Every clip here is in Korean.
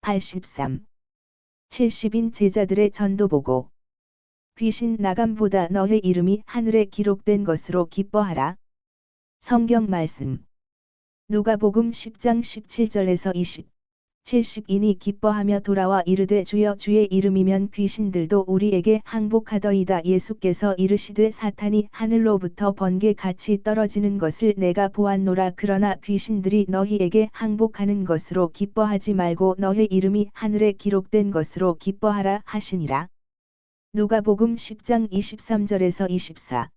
83. 70인 제자들의 전도보고. 귀신 나감보다 너의 이름이 하늘에 기록된 것으로 기뻐하라. 성경 말씀. 누가복음 10장 17절에서 20. 70인이 기뻐하며 돌아와 이르되 주여 주의 이름이면 귀신들도 우리에게 항복하더이다. 예수께서 이르시되 사탄이 하늘로부터 번개 같이 떨어지는 것을 내가 보았노라. 그러나 귀신들이 너희에게 항복하는 것으로 기뻐하지 말고 너희 이름이 하늘에 기록된 것으로 기뻐하라 하시니라. 누가복음 10장 23절에서 24.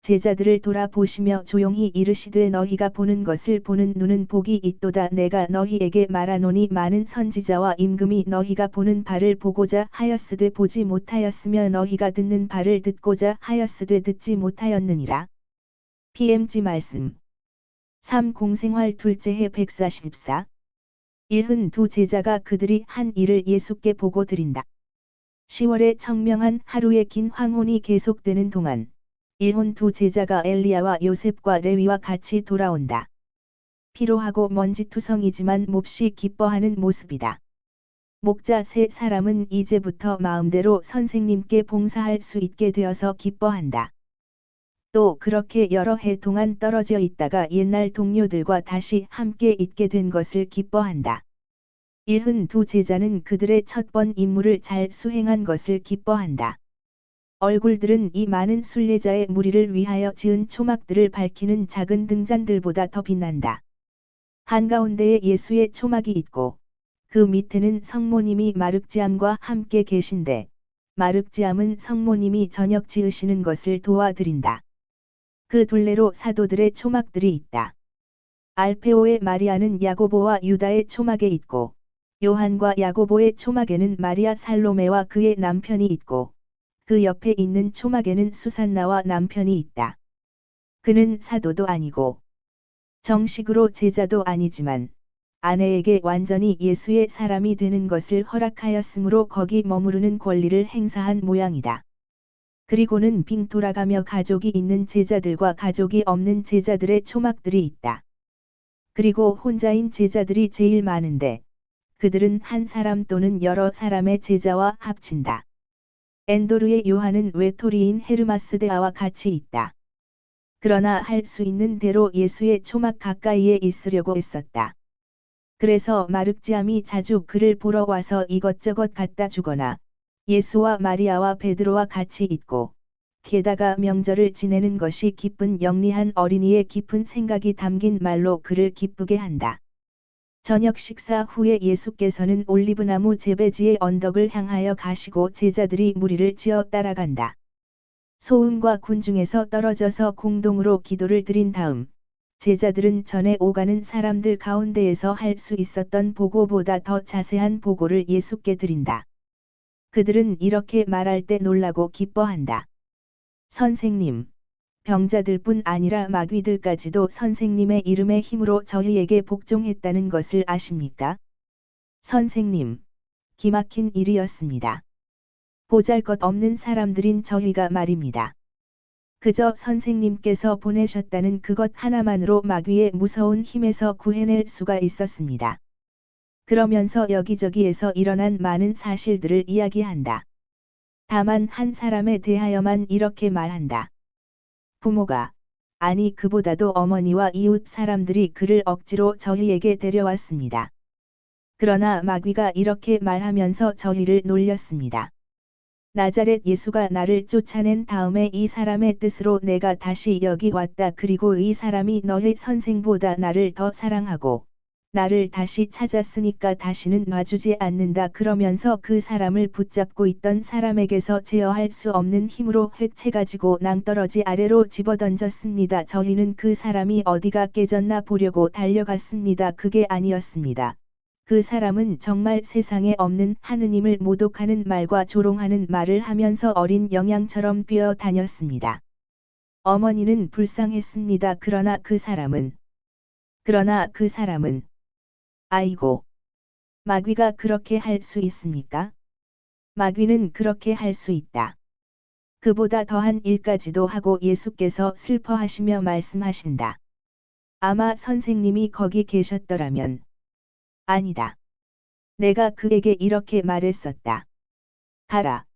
제자들을 돌아보시며 조용히 이르시되 너희가 보는 것을 보는 눈은 복이 있도다. 내가 너희에게 말하노니 많은 선지자와 임금이 너희가 보는 바를 보고자 하였으되 보지 못하였으며 너희가 듣는 바를 듣고자 하였으되 듣지 못하였느니라. PMG 말씀. 3. 공생활 둘째 해 144. 1. 두 제자가 그들이 한 일을 예수께 보고 드린다. 10월에 청명한 하루의 긴 황혼이 계속되는 동안 1혼 두 제자가 엘리야와 요셉과 레위와 같이 돌아온다. 피로하고 먼지투성이지만 몹시 기뻐하는 모습이다. 목자 세 사람은 이제부터 마음대로 선생님께 봉사할 수 있게 되어서 기뻐한다. 또 그렇게 여러 해 동안 떨어져 있다가 옛날 동료들과 다시 함께 있게 된 것을 기뻐한다. 1. 두 제자는 그들의 첫 번 임무를 잘 수행한 것을 기뻐한다. 얼굴들은 이 많은 순례자의 무리를 위하여 지은 초막들을 밝히는 작은 등잔들보다 더 빛난다. 한가운데에 예수의 초막이 있고 그 밑에는 성모님이 마륵지암과 함께 계신데 마륵지암은 성모님이 저녁 지으시는 것을 도와드린다. 그 둘레로 사도들의 초막들이 있다. 알페오의 마리아는 야고보와 유다의 초막에 있고 요한과 야고보의 초막에는 마리아 살로메와 그의 남편이 있고 그 옆에 있는 초막에는 수산나와 남편이 있다. 그는 사도도 아니고 정식으로 제자도 아니지만 아내에게 완전히 예수의 사람이 되는 것을 허락하였으므로 거기 머무르는 권리를 행사한 모양이다. 그리고는 빙 돌아가며 가족이 있는 제자들과 가족이 없는 제자들의 초막들이 있다. 그리고 혼자인 제자들이 제일 많은데 그들은 한 사람 또는 여러 사람의 제자와 합친다. 엔도르의 요한은 외톨이인 헤르마스데아와 같이 있다. 그러나 할 수 있는 대로 예수의 초막 가까이에 있으려고 했었다. 그래서 마륵지암이 자주 그를 보러 와서 이것저것 갖다 주거나 예수와 마리아와 베드로와 같이 있고 게다가 명절을 지내는 것이 기쁜 영리한 어린이의 깊은 생각이 담긴 말로 그를 기쁘게 한다. 저녁 식사 후에 예수께서는 올리브나무 재배지의 언덕을 향하여 가시고 제자들이 무리를 지어 따라간다. 소음과 군중에서 떨어져서 공동으로 기도를 드린 다음 제자들은 전에 오가는 사람들 가운데에서 할 수 있었던 보고보다 더 자세한 보고를 예수께 드린다. 그들은 이렇게 말할 때 놀라고 기뻐한다. 선생님, 병자들뿐 아니라 마귀들까지도 선생님의 이름의 힘으로 저희에게 복종했다는 것을 아십니까? 선생님, 기막힌 일이었습니다. 보잘것없는 사람들인 저희가 말입니다. 그저 선생님께서 보내셨다는 그것 하나만으로 마귀의 무서운 힘에서 구해낼 수가 있었습니다. 그러면서 여기저기에서 일어난 많은 사실들을 이야기한다. 다만 한 사람에 대하여만 이렇게 말한다. 부모가, 아니 그보다도 어머니와 이웃 사람들이 그를 억지로 저희에게 데려왔습니다. 그러나 마귀가 이렇게 말하면서 저희를 놀렸습니다. 나자렛 예수가 나를 쫓아낸 다음에 이 사람의 뜻으로 내가 다시 여기 왔다. 그리고 이 사람이 너의 선생보다 나를 더 사랑하고 나를 다시 찾았으니까 다시는 놔주지 않는다. 그러면서 그 사람을 붙잡고 있던 사람에게서 제어할 수 없는 힘으로 회채가지고 낭떠러지 아래로 집어던졌습니다. 저희는 그 사람이 어디가 깨졌나 보려고 달려갔습니다. 그게 아니었습니다. 그 사람은 정말 세상에 없는 하느님을 모독하는 말과 조롱하는 말을 하면서 어린 영양처럼 뛰어다녔습니다. 어머니는 불쌍했습니다. 그러나 그 사람은 아이고, 마귀가 그렇게 할 수 있습니까? 마귀는 그렇게 할 수 있다. 그보다 더한 일까지도 하고 예수께서 슬퍼하시며 말씀하신다. 아마 선생님이 거기 계셨더라면. 아니다. 내가 그에게 이렇게 말했었다. 가라.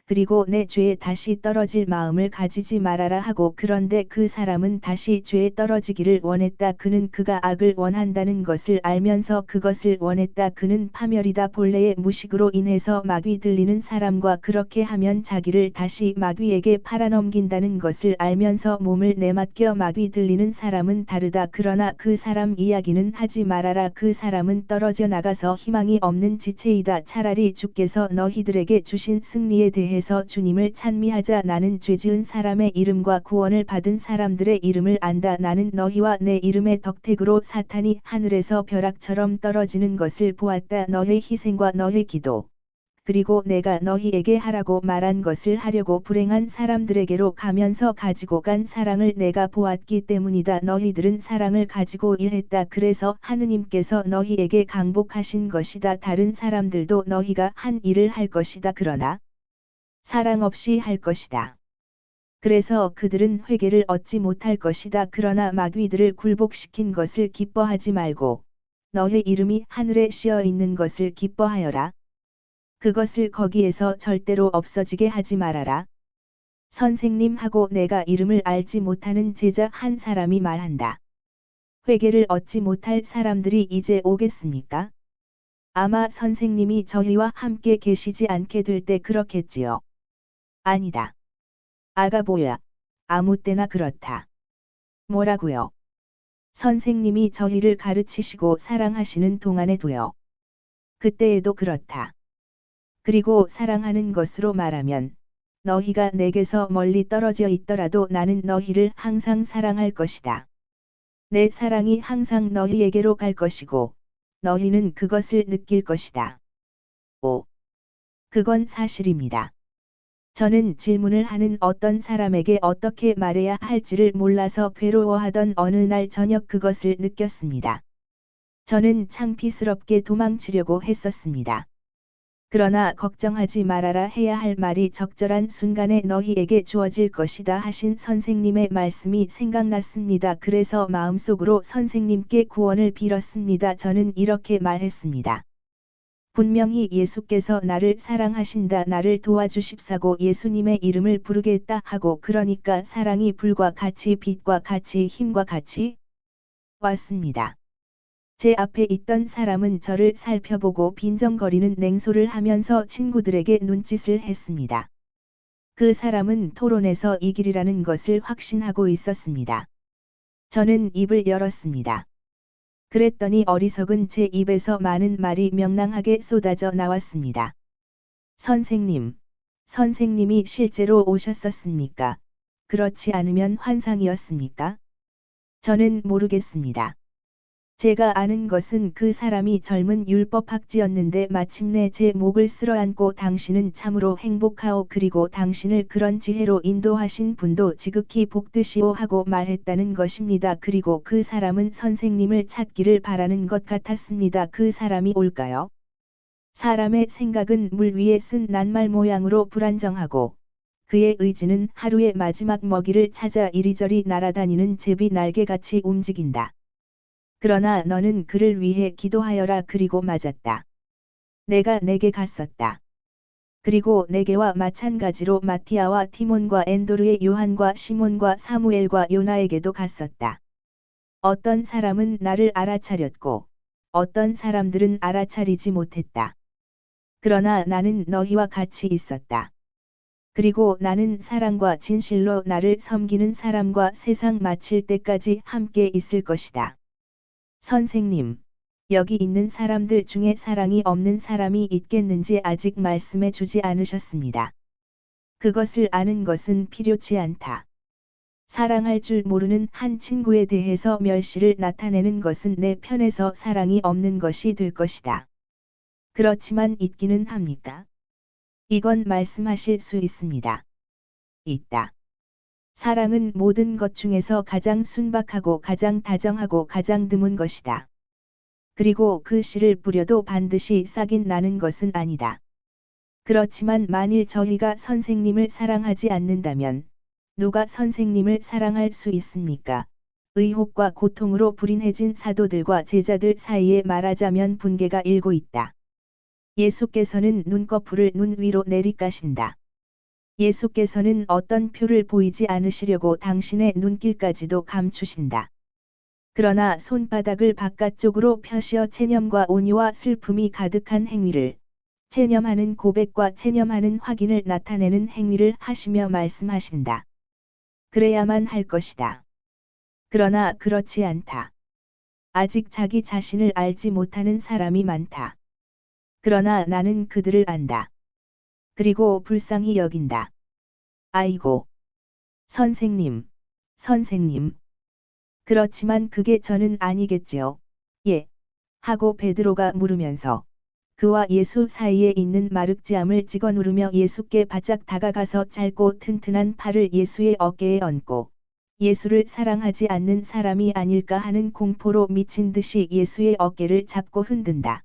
그리고 내 죄에 다시 떨어질 마음을 가지지 말아라 하고 그런데 그 사람은 다시 죄에 떨어지기를 원했다. 그는 그가 악을 원한다는 것을 알면서 그것을 원했다. 그는 파멸이다. 본래의 무식으로 인해서 마귀 들리는 사람과 그렇게 하면 자기를 다시 마귀에게 팔아넘긴다는 것을 알면서 몸을 내맡겨 마귀 들리는 사람은 다르다. 그러나 그 사람 이야기는 하지 말아라. 그 사람은 떨어져 나가서 희망이 없는 지체이다. 차라리 주께서 너희들에게 주신 승리에 대해 서 주님을 찬미하자. 나는 죄지은 사람의 이름과 구원을 받은 사람들의 이름을 안다. 나는 너희와 내 이름의 덕택으로 사탄이 하늘에서 벼락처럼 떨어지는 것을 보았다. 너의 희생과 너의 기도 그리고 내가 너희에게 하라고 말한 것을 하려고 불행한 사람들에게로 가면서 가지고 간 사랑을 내가 보았기 때문이다. 너희들은 사랑을 가지고 일했다. 그래서 하느님께서 너희에게 강복하신 것이다. 다른 사람들도 너희가 한 일을 할 것이다. 그러나 사랑 없이 할 것이다. 그래서 그들은 회개를 얻지 못할 것이다. 그러나 마귀들을 굴복시킨 것을 기뻐하지 말고 너의 이름이 하늘에 씌어 있는 것을 기뻐하여라. 그것을 거기에서 절대로 없어지게 하지 말아라. 선생님하고 내가 이름을 알지 못하는 제자 한 사람이 말한다. 회개를 얻지 못할 사람들이 이제 오겠습니까? 아마 선생님이 저희와 함께 계시지 않게 될 때 그렇겠지요. 아니다. 아가보야. 아무 때나 그렇다. 뭐라고요? 선생님이 저희를 가르치시고 사랑하시는 동안에도요. 그때에도 그렇다. 그리고 사랑하는 것으로 말하면 너희가 내게서 멀리 떨어져 있더라도 나는 너희를 항상 사랑할 것이다. 내 사랑이 항상 너희에게로 갈 것이고 너희는 그것을 느낄 것이다. 오. 그건 사실입니다. 저는 질문을 하는 어떤 사람에게 어떻게 말해야 할지를 몰라서 괴로워하던 어느 날 저녁 그것을 느꼈습니다. 저는 창피스럽게 도망치려고 했었습니다. 그러나 걱정하지 말아라 해야 할 말이 적절한 순간에 너희에게 주어질 것이다 하신 선생님의 말씀이 생각났습니다. 그래서 마음속으로 선생님께 구원을 빌었습니다. 저는 이렇게 말했습니다. 분명히 예수께서 나를 사랑하신다. 나를 도와주십사고 예수님의 이름을 부르겠다 하고 그러니까 사랑이 불과 같이 빛과 같이 힘과 같이 왔습니다. 제 앞에 있던 사람은 저를 살펴보고 빈정거리는 냉소를 하면서 친구들에게 눈짓을 했습니다. 그 사람은 토론에서 이기리라는 것을 확신하고 있었습니다. 저는 입을 열었습니다. 그랬더니 어리석은 제 입에서 많은 말이 명랑하게 쏟아져 나왔습니다. 선생님이 실제로 오셨었습니까? 그렇지 않으면 환상이었습니까? 저는 모르겠습니다. 제가 아는 것은 그 사람이 젊은 율법학지였는데 마침내 제 목을 쓸어안고 당신은 참으로 행복하오 그리고 당신을 그런 지혜로 인도하신 분도 지극히 복되시오 하고 말했다는 것입니다. 그리고 그 사람은 선생님을 찾기를 바라는 것 같았습니다. 그 사람이 올까요? 사람의 생각은 물 위에 쓴 낱말 모양으로 불안정하고 그의 의지는 하루의 마지막 먹이를 찾아 이리저리 날아다니는 제비 날개같이 움직인다. 그러나 너는 그를 위해 기도하여라. 그리고 맞았다. 내가 내게 갔었다. 그리고 내게와 마찬가지로 마티아와 티몬과 엔도르의 요한과 시몬과 사무엘과 요나에게도 갔었다. 어떤 사람은 나를 알아차렸고 어떤 사람들은 알아차리지 못했다. 그러나 나는 너희와 같이 있었다. 그리고 나는 사랑과 진실로 나를 섬기는 사람과 세상 마칠 때까지 함께 있을 것이다. 선생님, 여기 있는 사람들 중에 사랑이 없는 사람이 있겠는지 아직 말씀해 주지 않으셨습니다. 그것을 아는 것은 필요치 않다. 사랑할 줄 모르는 한 친구에 대해서 멸시를 나타내는 것은 내 편에서 사랑이 없는 것이 될 것이다. 그렇지만 있기는 합니까? 이건 말씀하실 수 있습니다. 있다. 사랑은 모든 것 중에서 가장 순박하고 가장 다정하고 가장 드문 것이다. 그리고 그 씨를 뿌려도 반드시 싹이 나는 것은 아니다. 그렇지만 만일 저희가 선생님을 사랑하지 않는다면 누가 선생님을 사랑할 수 있습니까? 의혹과 고통으로 불인해진 사도들과 제자들 사이에 말하자면 분계가 일고 있다. 예수께서는 눈꺼풀을 눈 위로 내리까신다. 예수께서는 어떤 표를 보이지 않으시려고 당신의 눈길까지도 감추신다. 그러나 손바닥을 바깥쪽으로 펴시어 체념과 온유와 슬픔이 가득한 행위를, 체념하는 고백과 체념하는 확인을 나타내는 행위를 하시며 말씀하신다. 그래야만 할 것이다. 그러나 그렇지 않다. 아직 자기 자신을 알지 못하는 사람이 많다. 그러나 나는 그들을 안다. 그리고 불쌍히 여긴다. 아이고. 선생님, 선생님. 그렇지만 그게 저는 아니겠지요. 예. 하고 베드로가 물으면서 그와 예수 사이에 있는 마륵지암을 찍어 누르며 예수께 바짝 다가가서 짧고 튼튼한 팔을 예수의 어깨에 얹고 예수를 사랑하지 않는 사람이 아닐까 하는 공포로 미친 듯이 예수의 어깨를 잡고 흔든다.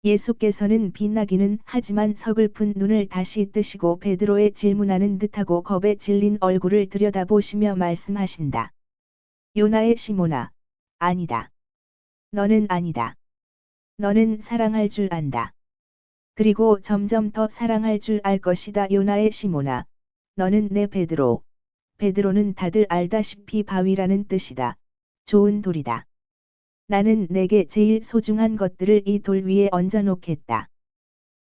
예수께서는 빛나기는 하지만 서글픈 눈을 다시 뜨시고 베드로의 질문하는 듯하고 겁에 질린 얼굴을 들여다보시며 말씀하신다. 요나의 시몬아, 아니다. 너는 아니다. 너는 사랑할 줄 안다. 그리고 점점 더 사랑할 줄 알 것이다. 요나의 시몬아, 너는 내 베드로. 베드로는 다들 알다시피 바위라는 뜻이다. 좋은 돌이다. 나는 내게 제일 소중한 것들을 이 돌 위에 얹어 놓겠다.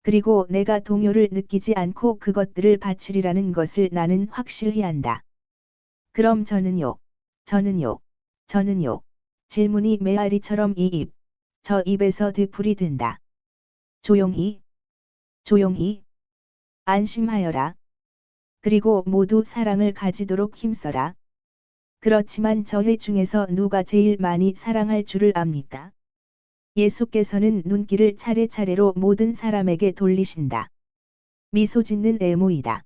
그리고 내가 동요를 느끼지 않고 그것들을 바치리라는 것을 나는 확실히 안다. 그럼 저는요, 저는요, 저는요. 질문이 메아리처럼 이 입, 저 입에서 되풀이 된다. 조용히, 조용히. 안심하여라. 그리고 모두 사랑을 가지도록 힘써라. 그렇지만 저희 중에서 누가 제일 많이 사랑할 줄을 압니까? 예수께서는 눈길을 차례차례로 모든 사람에게 돌리신다. 미소 짓는 에모이다.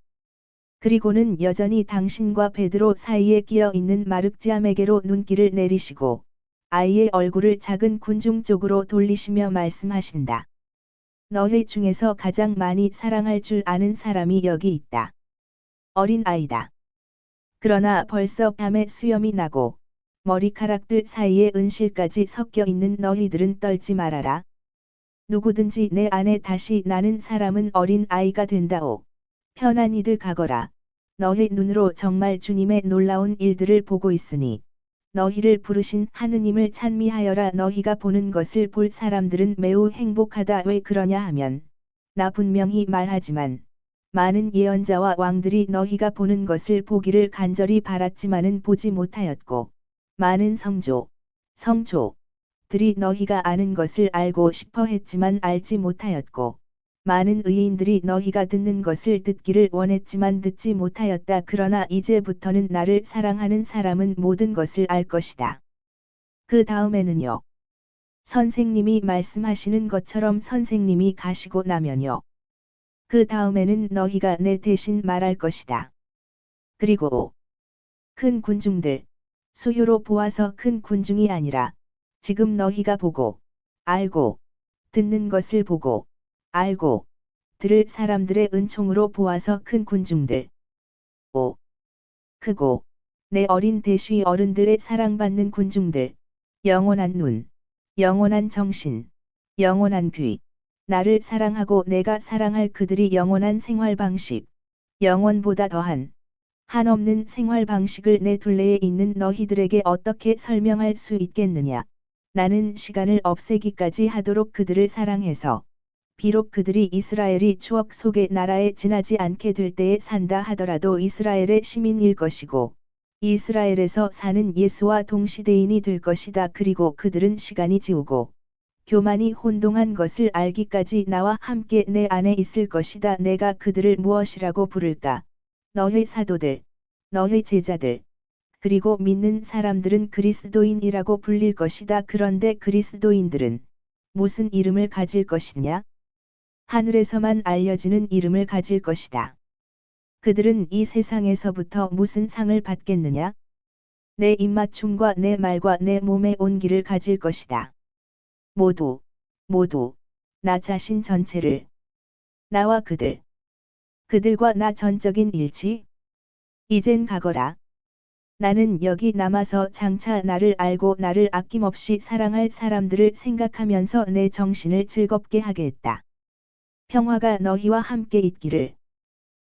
그리고는 여전히 당신과 베드로 사이에 끼어 있는 마륵지암에게로 눈길을 내리시고 아이의 얼굴을 작은 군중 쪽으로 돌리시며 말씀하신다. 너희 중에서 가장 많이 사랑할 줄 아는 사람이 여기 있다. 어린 아이다. 그러나 벌써 밤에 수염이 나고 머리카락들 사이에 은실까지 섞여 있는 너희들은 떨지 말아라. 누구든지 내 안에 다시 나는 사람은 어린 아이가 된다오. 편안히들 가거라. 너희 눈으로 정말 주님의 놀라운 일들을 보고 있으니 너희를 부르신 하느님을 찬미하여라. 너희가 보는 것을 볼 사람들은 매우 행복하다. 왜 그러냐 하면 나 분명히 말하지만 많은 예언자와 왕들이 너희가 보는 것을 보기를 간절히 바랐지만은 보지 못하였고 많은 성조들이 너희가 아는 것을 알고 싶어 했지만 알지 못하였고 많은 의인들이 너희가 듣는 것을 듣기를 원했지만 듣지 못하였다. 그러나 이제부터는 나를 사랑하는 사람은 모든 것을 알 것이다. 그 다음에는요. 선생님이 말씀하시는 것처럼 선생님이 가시고 나면요. 그 다음에는 너희가 내 대신 말할 것이다. 그리고 큰 군중들, 수요로 보아서 큰 군중이 아니라 지금 너희가 보고 알고 듣는 것을 보고 알고 들을 사람들의 은총으로 보아서 큰 군중들. 오. 크고 내 어린 대쉬 어른들의 사랑받는 군중들. 영원한 눈, 영원한 정신, 영원한 귀. 나를 사랑하고 내가 사랑할 그들이 영원한 생활 방식, 영원보다 더한 한없는 생활 방식을 내 둘레에 있는 너희들에게 어떻게 설명할 수 있겠느냐. 나는 시간을 없애기까지 하도록 그들을 사랑해서 비록 그들이 이스라엘이 추억 속의 나라에 지나지 않게 될 때에 산다 하더라도 이스라엘의 시민일 것이고 이스라엘에서 사는 예수와 동시대인이 될 것이다. 그리고 그들은 시간이 지우고 교만이 혼동한 것을 알기까지 나와 함께 내 안에 있을 것이다. 내가 그들을 무엇이라고 부를까? 너희 사도들, 너희 제자들, 그리고 믿는 사람들은 그리스도인이라고 불릴 것이다. 그런데 그리스도인들은 무슨 이름을 가질 것이냐? 하늘에서만 알려지는 이름을 가질 것이다. 그들은 이 세상에서부터 무슨 상을 받겠느냐? 내 입맞춤과 내 말과 내 몸의 온기를 가질 것이다. 모두, 나 자신 전체를. 나와 그들과 나 전적인 일치? 이젠 가거라. 나는 여기 남아서 장차 나를 알고 나를 아낌없이 사랑할 사람들을 생각하면서 내 정신을 즐겁게 하겠다. 평화가 너희와 함께 있기를.